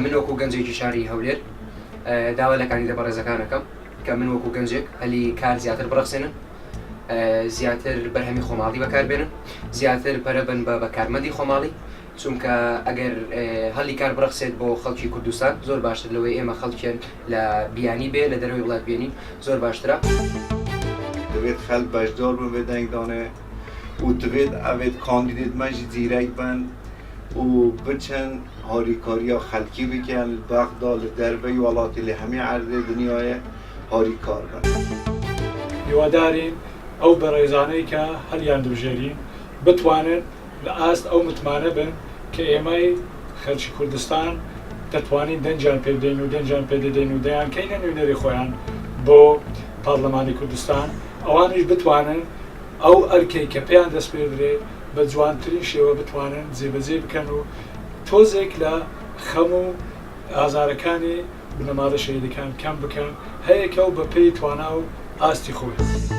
من وەکو گەنجێکی شاری هەولێر داوا لەکانی دە بەڕێزەکانەکەم کە من وەکو گەنجێک هەلی کار زیاتر بڕەخسێنن، زیاتر بەرهەمی خۆماڵی بەکاربێنن، زیاتر پەرەبن بە بەکارمەندی خۆماڵی، چونکە ئەگەر هەلی کار بڕەخسێت بۆ خەڵکی کوردستان زۆر باشتر لەوەی ئێمە خەڵکیان لە بیانی بێ لە دەروی وڵات بێنین زۆر باشترە. دەبێت خەڵک بەشدار بن بە دەنگدانێ و دەبێت ئەوێت کاندیدێت مەژی زیرەک بن و بچن هاریکاریە خەڵکی بکەن بەغدا لە دەربەی وڵاتی لە هەموو عەرضی دنیاە هاریکار بن. هیوادارین ئەو بەڕێزانەی کە هەلیان دژێرین بتوانن لە ئاست ئەو متمانە بن کە ئێمەی خەڵکی کوردستان دەتوانین دەنجیان پێ بدەین و دەنجیان پێ دەدەین و دەیان کەینە نوێنەری خۆیان بۆ پارلەمانی کوردستان، ئەوانیش بتوانن ئەو ئەرکەی کە پێیان دەست پێ بدرێ بە جوانترین شێوە بتوانن جێبەجێ بکەن و تۆزێک لە خەم و ئازارەکانی بنەماڵە شەهیدەکان کەم بکەن هەیەکە و بە پێی توانا و ئاستی خۆی.